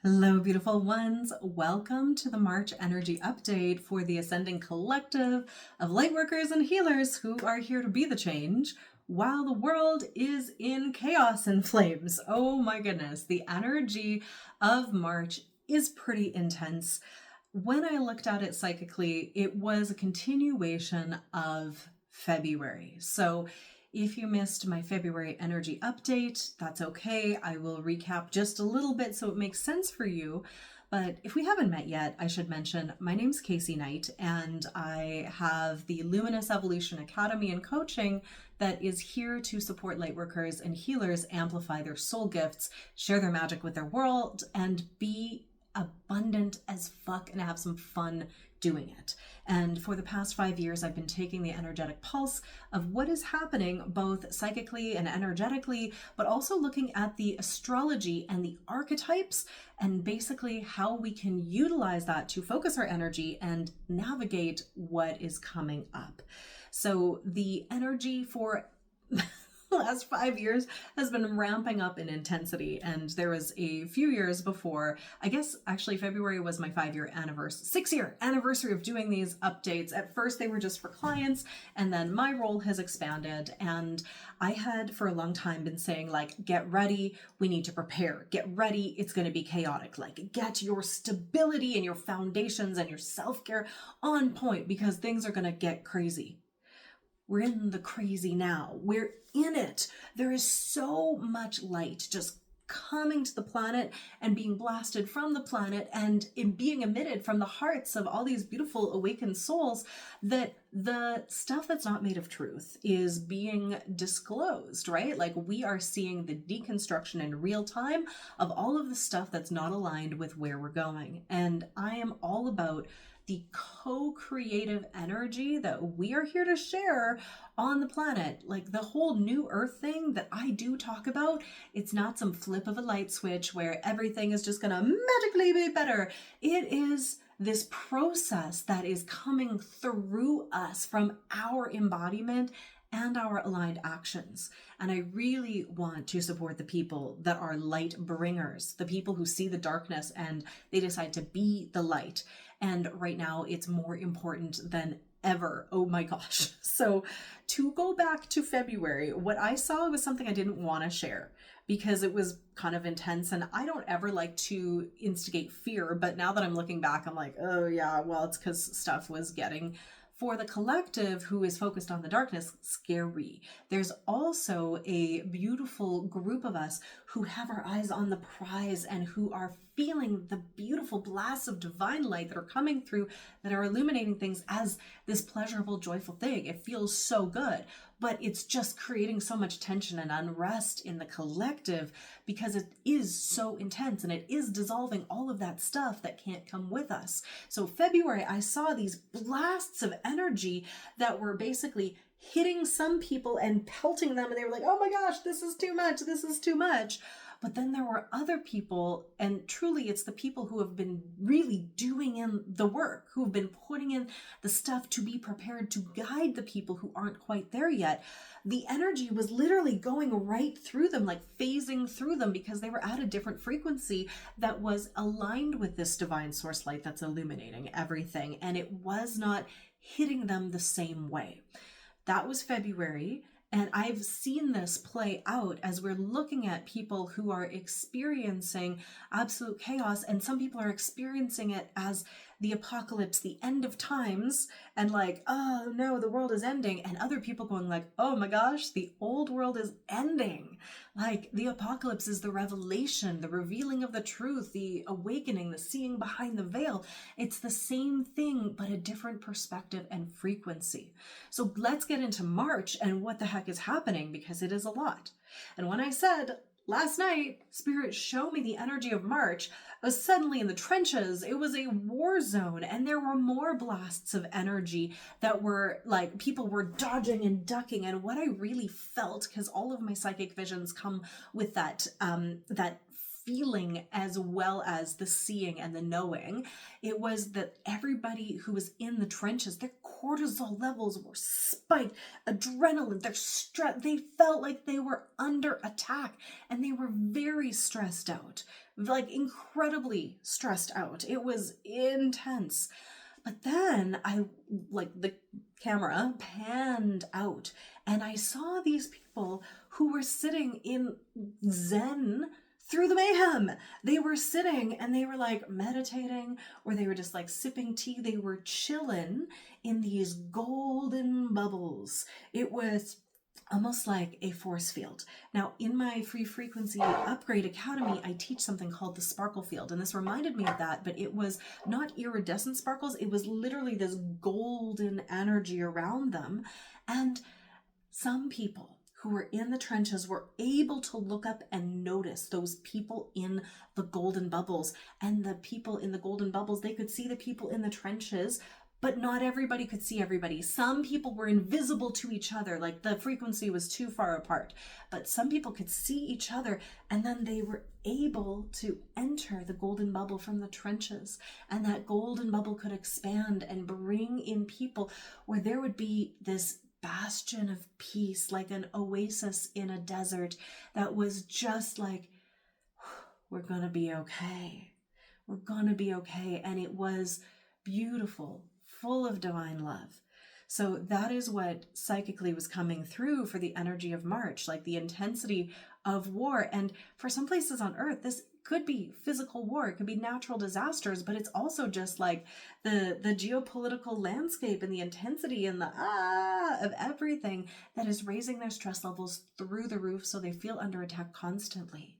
Hello, beautiful ones. Welcome to the March energy update for the ascending collective of lightworkers and healers who are here to be the change while the world is in chaos and flames. Oh my goodness, the energy of March is pretty intense. When I looked at it psychically, it was a continuation of February. So if you missed my February energy update, that's okay. I will recap just a little bit so it makes sense for you. But if we haven't met yet, I should mention my name's Casey Knight, and I have the Luminous Evolution Academy and coaching that is here to support lightworkers and healers amplify their soul gifts, share their magic with their world, and be abundant as fuck and have some fun doing it. And for the past 5 years, I've been taking the energetic pulse of what is happening both psychically and energetically, but also looking at the astrology and the archetypes and basically how we can utilize that to focus our energy and navigate what is coming up. So the energy for the last 5 years has been ramping up in intensity, and there was a few years before, I guess actually February was my 5-year anniversary, 6-year anniversary of doing these updates. At first they were just for clients, and then my role has expanded, and I had for a long time been saying, like, get ready, we need to prepare, get ready, it's going to be chaotic, like get your stability and your foundations and your self-care on point because things are going to get crazy. We're in the crazy now. We're in it. There is so much light just coming to the planet and being blasted from the planet and being emitted from the hearts of all these beautiful awakened souls that the stuff that's not made of truth is being disclosed, right? Like we are seeing the deconstruction in real time of all of the stuff that's not aligned with where we're going. And I am all about the co-creative energy that we are here to share on the planet. Like the whole new earth thing that I do talk about, it's not some flip of a light switch where everything is just gonna magically be better. It is this process that is coming through us from our embodiment and our aligned actions. And I really want to support the people that are light bringers, the people who see the darkness and they decide to be the light. And right now it's more important than ever. Oh my gosh. So to go back to February, what I saw was something I didn't want to share because it was kind of intense, and I don't ever like to instigate fear, but now that I'm looking back, I'm like, oh yeah, well, it's because stuff was getting, for the collective who is focused on the darkness, scary. There's also a beautiful group of us who have our eyes on the prize and who are feeling the beautiful blasts of divine light that are coming through, that are illuminating things as this pleasurable, joyful thing. It feels so good, but it's just creating so much tension and unrest in the collective because it is so intense and it is dissolving all of that stuff that can't come with us. So February, I saw these blasts of energy that were basically hitting some people and pelting them, and they were like, oh my gosh, this is too much, this is too much. But then there were other people, and truly it's the people who have been really doing in the work, who have been putting in the stuff to be prepared to guide the people who aren't quite there yet. The energy was literally going right through them, like phasing through them, because they were at a different frequency that was aligned with this divine source light that's illuminating everything, and it was not hitting them the same way. That was February. And I've seen this play out as we're looking at people who are experiencing absolute chaos, and some people are experiencing it as the apocalypse, the end of times, and like, oh no, the world is ending, and other people going like, oh my gosh, the old world is ending. Like the apocalypse is the revelation, the revealing of the truth, the awakening, the seeing behind the veil. It's the same thing, but a different perspective and frequency. So let's get into March and what the heck is happening, because it is a lot. And when I said last night, Spirit, show me the energy of March, I was suddenly in the trenches. It was a war zone, and there were more blasts of energy that were like people were dodging and ducking. And what I really felt, because all of my psychic visions come with that feeling as well as the seeing and the knowing. It was that everybody who was in the trenches, their cortisol levels were spiked, adrenaline, their stress, they felt like they were under attack, and they were very stressed out, like incredibly stressed out. It was intense. But then the camera panned out, and I saw these people who were sitting in Zen through the mayhem. They were sitting and they were like meditating, or they were just like sipping tea. They were chilling in these golden bubbles. It was almost like a force field. Now, in my free frequency upgrade academy, I teach something called the sparkle field, and this reminded me of that, but it was not iridescent sparkles. It was literally this golden energy around them. And some people who were in the trenches were able to look up and notice those people in the golden bubbles. And the people in the golden bubbles, they could see the people in the trenches, but not everybody could see everybody. Some people were invisible to each other, like the frequency was too far apart. But some people could see each other, and then they were able to enter the golden bubble from the trenches. And that golden bubble could expand and bring in people where there would be this bastion of peace, like an oasis in a desert that was just like, we're gonna be okay. We're gonna be okay. And it was beautiful, full of divine love. So that is what psychically was coming through for the energy of March, like the intensity of war. And for some places on Earth, this could be physical war, it could be natural disasters, but it's also just like the geopolitical landscape and the intensity and the of everything that is raising their stress levels through the roof, so they feel under attack constantly.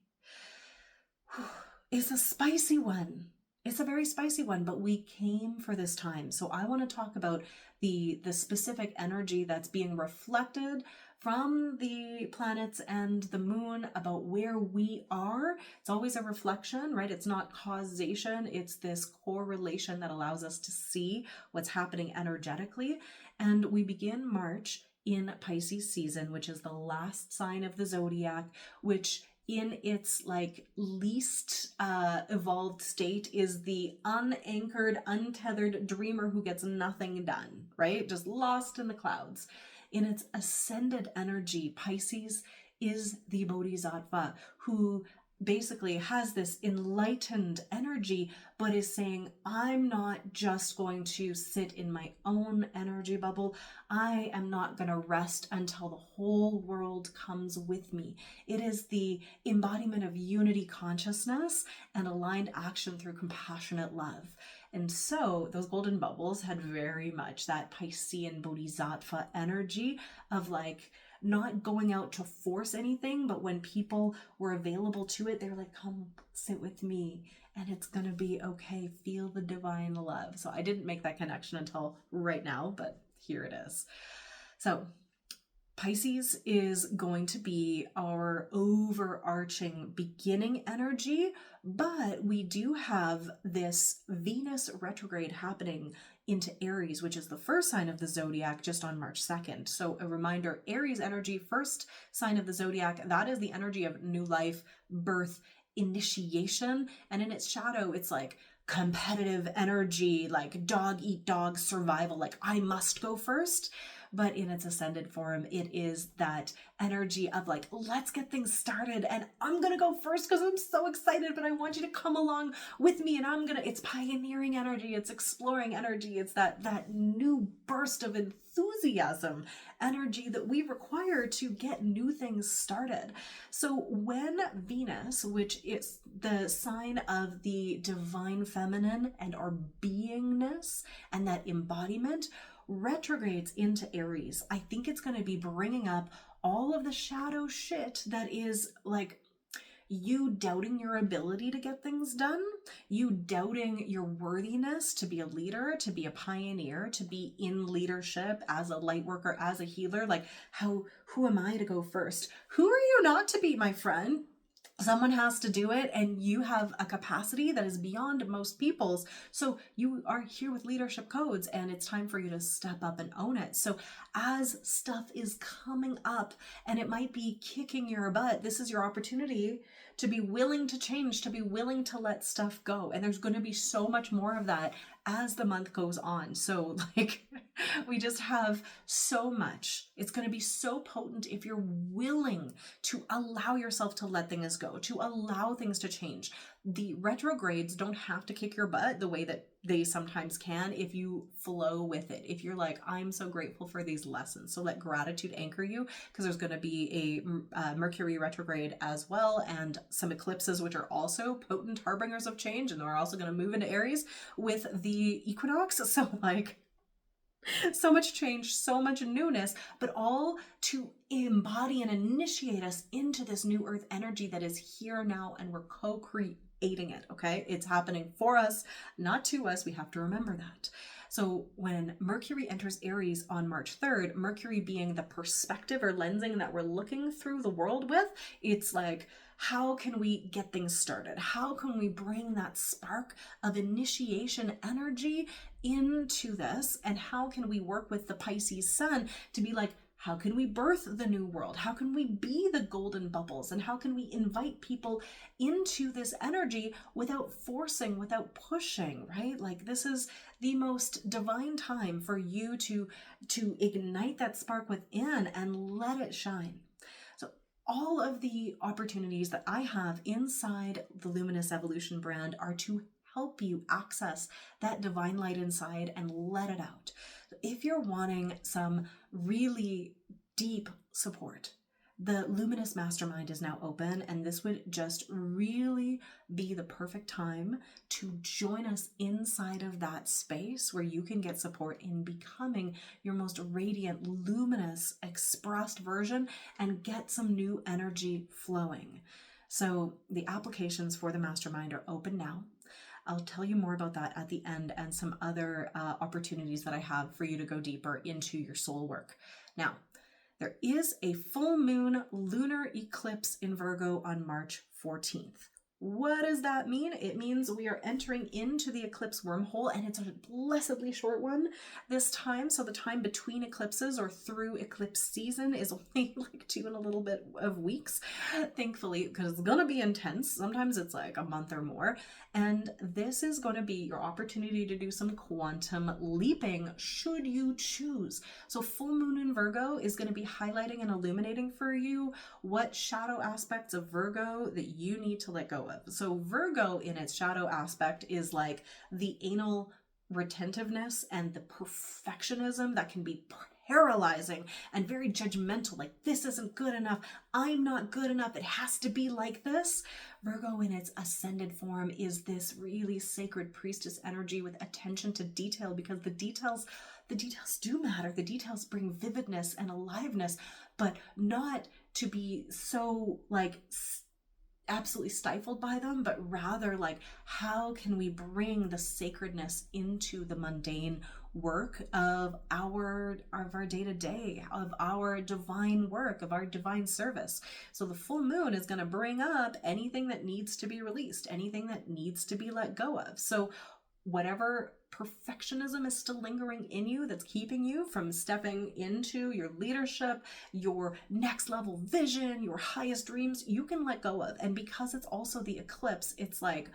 It's a spicy one. It's a very spicy one, but we came for this time. So I want to talk about the specific energy that's being reflected from the planets and the moon about where we are. It's always a reflection, right? It's not causation. It's this correlation that allows us to see what's happening energetically. And we begin March in Pisces season, which is the last sign of the zodiac, which in its like least evolved state is the unanchored, untethered dreamer who gets nothing done, right? Just lost in the clouds. In its ascended energy, Pisces is the bodhisattva who basically has this enlightened energy, but is saying, I'm not just going to sit in my own energy bubble. I am not going to rest until the whole world comes with me. It is the embodiment of unity consciousness and aligned action through compassionate love. And so those golden bubbles had very much that Piscean bodhisattva energy of like, not going out to force anything, but when people were available to it, they were like, come sit with me and it's going to be okay. Feel the divine love. So I didn't make that connection until right now, but here it is. So Pisces is going to be our overarching beginning energy, but we do have this Venus retrograde happening into Aries, which is the first sign of the zodiac, just on March 2nd. So a reminder, Aries energy, first sign of the zodiac, that is the energy of new life, birth, initiation. And in its shadow, it's like competitive energy, like dog eat dog survival, like I must go first. But in its ascended form, it is that energy of like, let's get things started. And I'm going to go first because I'm so excited, but I want you to come along with me. And it's pioneering energy. It's exploring energy. It's that new burst of enthusiasm energy that we require to get new things started. So when Venus, which is the sign of the divine feminine and our beingness and that embodiment, retrogrades into Aries, I think it's going to be bringing up all of the shadow shit that is like you doubting your ability to get things done, you doubting your worthiness to be a leader, to be a pioneer, to be in leadership as a light worker, as a healer. Like, who am I to go first? Who are you not to be, my friend? Someone has to do it, and you have a capacity that is beyond most people's. So you are here with leadership codes, and it's time for you to step up and own it. So as stuff is coming up and it might be kicking your butt, this is your opportunity to be willing to change, to be willing to let stuff go. And there's going to be so much more of that as the month goes on. So like we just have so much. It's going to be so potent if you're willing to allow yourself to let things go, to allow things to change. The retrogrades don't have to kick your butt the way that they sometimes can if you flow with it. If you're like, I'm so grateful for these lessons. So let gratitude anchor you, because there's going to be a Mercury retrograde as well, and some eclipses, which are also potent harbingers of change. And we're also going to move into Aries with the equinox. So like, so much change, so much newness, but all to embody and initiate us into this new earth energy that is here now, and we're co-creating it, okay? It's happening for us, not to us. We have to remember that. So when Mercury enters Aries on March 3rd, Mercury being the perspective or lensing that we're looking through the world with, it's like, how can we get things started? How can we bring that spark of initiation energy into this? And how can we work with the Pisces sun to be like, how can we birth the new world? How can we be the golden bubbles? And how can we invite people into this energy without forcing, without pushing, right? Like, this is the most divine time for you to ignite that spark within and let it shine. All of the opportunities that I have inside the Luminous Evolution brand are to help you access that divine light inside and let it out. So if you're wanting some really deep support, the Luminous Mastermind is now open, and this would just really be the perfect time to join us inside of that space where you can get support in becoming your most radiant, luminous, expressed version and get some new energy flowing. So the applications for the Mastermind are open now. I'll tell you more about that at the end, and some other opportunities that I have for you to go deeper into your soul work. Now, there is a full moon lunar eclipse in Virgo on March 14th. What does that mean? It means we are entering into the eclipse wormhole, and it's a blessedly short one this time. So the time between eclipses or through eclipse season is only like 2 and a little bit of weeks, thankfully, because it's going to be intense. Sometimes it's like a month or more. And this is going to be your opportunity to do some quantum leaping should you choose. So full moon in Virgo is going to be highlighting and illuminating for you what shadow aspects of Virgo that you need to let go of. So Virgo in its shadow aspect is like the anal retentiveness and the perfectionism that can be paralyzing and very judgmental, like this isn't good enough, I'm not good enough, it has to be like this. Virgo in its ascended form is this really sacred priestess energy with attention to detail, because the details do matter. The details bring vividness and aliveness, but not to be so like absolutely stifled by them, but rather like, how can we bring the sacredness into the mundane work of our day-to-day, of our divine work, of our divine service. So the full moon is going to bring up anything that needs to be released, anything that needs to be let go of. So whatever perfectionism is still lingering in you that's keeping you from stepping into your leadership, your next level vision, your highest dreams, you can let go of. And because it's also the eclipse, it's like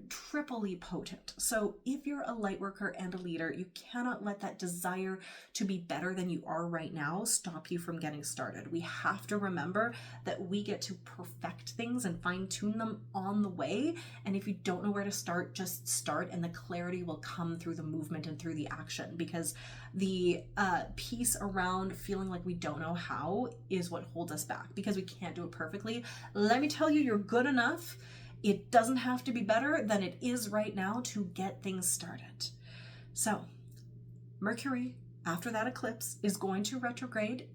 triply potent. So if you're a light worker and a leader, you cannot let that desire to be better than you are right now stop you from getting started. We have to remember that we get to perfect things and fine tune them on the way. And if you don't know where to start, just start, and the clarity will come through the movement and through the action, because the piece around feeling like we don't know how is what holds us back, because we can't do it perfectly. Let me tell you, you're good enough. It doesn't have to be better than it is right now to get things started. So Mercury, after that eclipse, is going to retrograde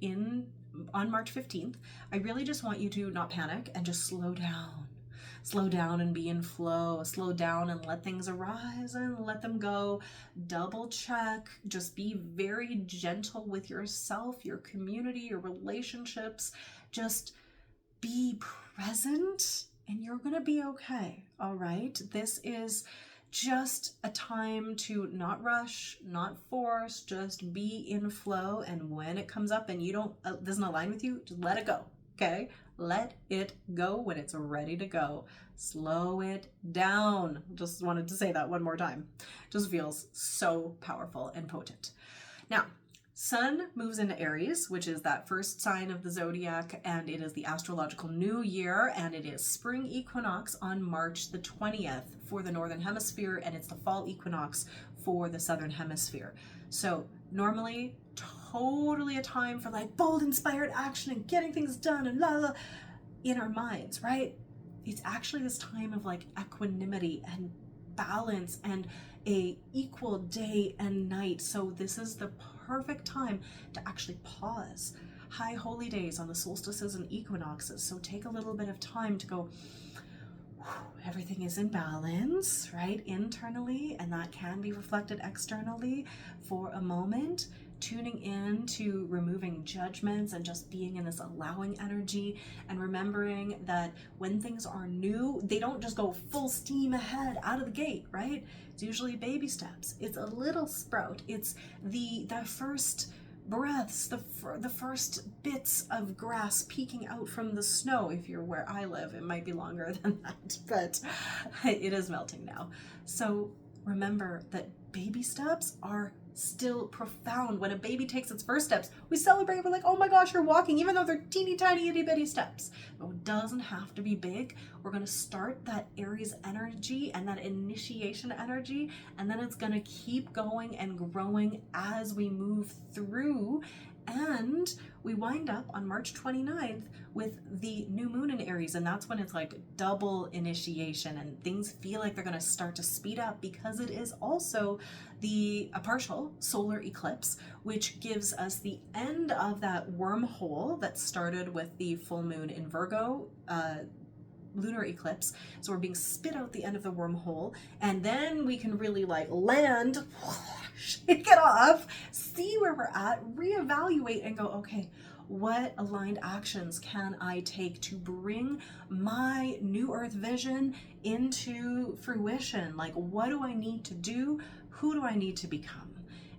on March 15th. I really just want you to not panic and just slow down and be in flow. Slow down and let things arise and let them go. Double check. Just be very gentle with yourself, your community, your relationships. Just be present, and you're going to be okay. All right. This is just a time to not rush, not force, just be in flow. And when it comes up and you doesn't align with you, just let it go. Okay. Let it go when it's ready to go. Slow it down. Just wanted to say that one more time. Just feels so powerful and potent. Now, Sun moves into Aries, which is that first sign of the zodiac, and it is the astrological new year, and it is spring equinox on March the 20th for the northern hemisphere, and it's the fall equinox for the southern hemisphere. So normally, totally a time for like bold, inspired action and getting things done and la la in our minds, right? It's actually this time of like equanimity and balance and a equal day and night. So this is the perfect time to actually pause. High holy days on the solstices and equinoxes. So take a little bit of time to go, everything is in balance, right? Internally, and that can be reflected externally for a moment. Tuning in to removing judgments and just being in this allowing energy, and remembering that when things are new, they don't just go full steam ahead out of the gate, right? It's usually baby steps. It's a little sprout. It's the first breaths, the first bits of grass peeking out from the snow. If you're where I live, it might be longer than that, but it is melting now. So remember that baby steps are still profound. When a baby takes its first steps, we celebrate. We're like, oh my gosh, you're walking, even though they're teeny tiny itty bitty steps. But it doesn't have to be big. We're going to start that Aries energy and that initiation energy, and then it's going to keep going and growing as we move through. And we wind up on March 29th with the new moon in Aries, and that's when it's like double initiation and things feel like they're going to start to speed up, because it is also a partial solar eclipse, which gives us the end of that wormhole that started with the full moon in Virgo lunar eclipse. So we're being spit out the end of the wormhole, and then we can really like land, shake it off, see where we're at, reevaluate, and go, okay, what aligned actions can I take to bring my new earth vision into fruition? Like, what do I need to do? Who do I need to become?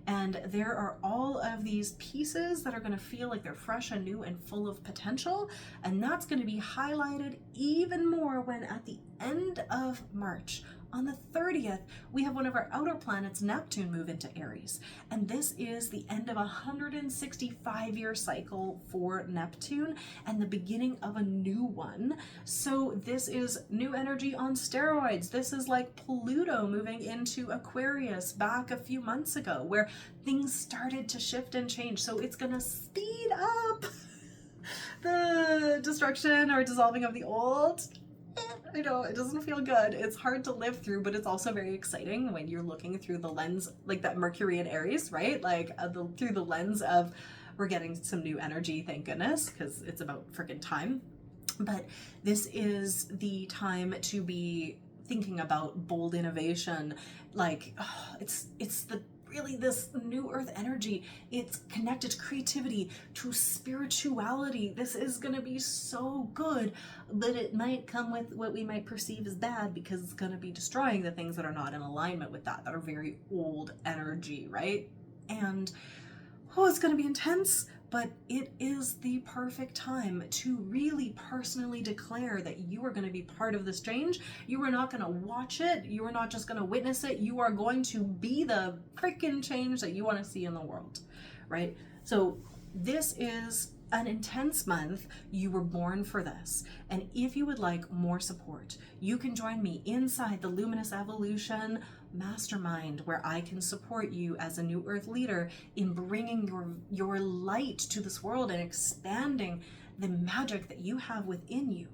And there are all of these pieces that are going to feel like they're fresh and new and full of potential. And that's going to be highlighted even more when at the end of March, on the 30th, we have one of our outer planets, Neptune, move into Aries. And this is the end of a 165-year cycle for Neptune and the beginning of a new one. So this is new energy on steroids. This is like Pluto moving into Aquarius back a few months ago, where things started to shift and change. So it's going to speed up the destruction or dissolving of the old. I know it doesn't feel good. It's hard to live through, but it's also very exciting when you're looking through the lens, like that Mercury in Aries, right? Like through the lens of, we're getting some new energy, thank goodness, because it's about freaking time. But this is the time to be thinking about bold innovation. Like, it's really this new earth energy. It's connected to creativity, to spirituality. This is going to be so good, but it might come with what we might perceive as bad, because it's going to be destroying the things that are not in alignment with that are very old energy, right? And it's going to be intense, but it is the perfect time to really personally declare that you are going to be part of this change. You are not going to watch it. You are not just going to witness it. You are going to be the freaking change that you want to see in the world, right? So this is an intense month. You were born for this. And if you would like more support, you can join me inside the Luminous Evolution Mastermind, where I can support you as a new earth leader in bringing your light to this world and expanding the magic that you have within you.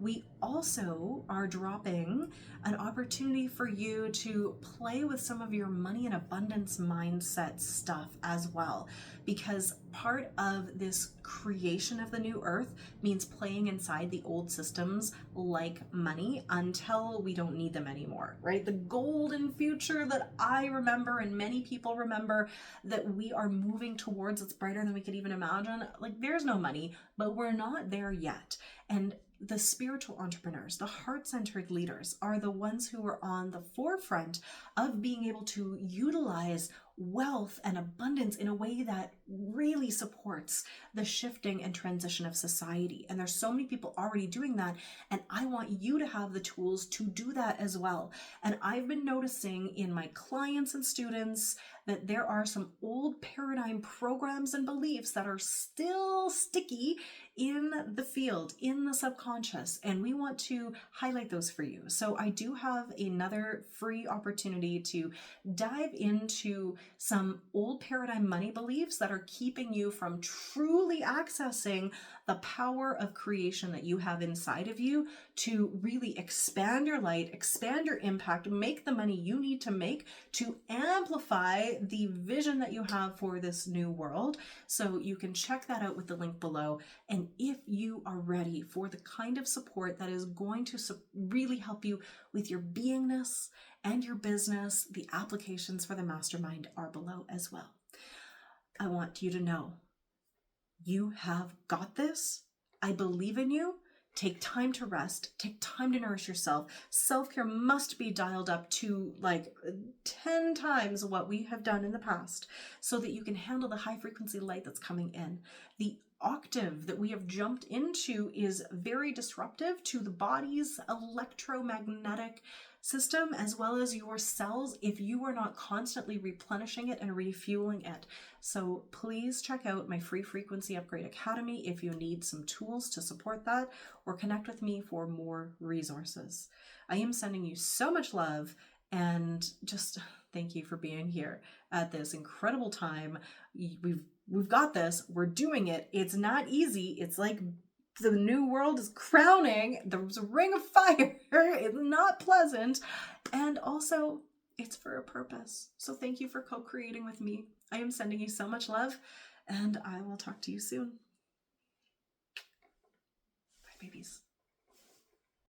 We also are dropping an opportunity for you to play with some of your money and abundance mindset stuff as well, because part of this creation of the new earth means playing inside the old systems like money until we don't need them anymore, right? The golden future that I remember and many people remember that we are moving towards, it's brighter than we could even imagine. Like, there's no money, but we're not there yet. And the spiritual entrepreneurs, the heart-centered leaders, are the ones who are on the forefront of being able to utilize wealth and abundance in a way that really supports the shifting and transition of society. And there's so many people already doing that. And I want you to have the tools to do that as well. And I've been noticing in my clients and students that there are some old paradigm programs and beliefs that are still sticky in the field, in the subconscious, and we want to highlight those for you. So I do have another free opportunity to dive into some old paradigm money beliefs that are keeping you from truly accessing the power of creation that you have inside of you to really expand your light, expand your impact, make the money you need to make to amplify the vision that you have for this new world. So you can check that out with the link below. And if you are ready for the kind of support that is going to really help you with your beingness and your business, the applications for the mastermind are below as well. I want you to know you have got this. I believe in you. Take time to rest. Take time to nourish yourself. Self-care must be dialed up to like 10 times what we have done in the past so that you can handle the high frequency light that's coming in. The octave that we have jumped into is very disruptive to the body's electromagnetic system as well as your cells if you are not constantly replenishing it and refueling it. So please check out my free frequency upgrade academy if you need some tools to support that, or connect with me for more resources. I am sending you so much love and just thank you for being here at this incredible time. We've got this. We're doing it. It's not easy. It's like the new world is crowning. There's a ring of fire. It's not pleasant. And also, it's for a purpose. So thank you for co-creating with me. I am sending you so much love, and I will talk to you soon. Bye, babies.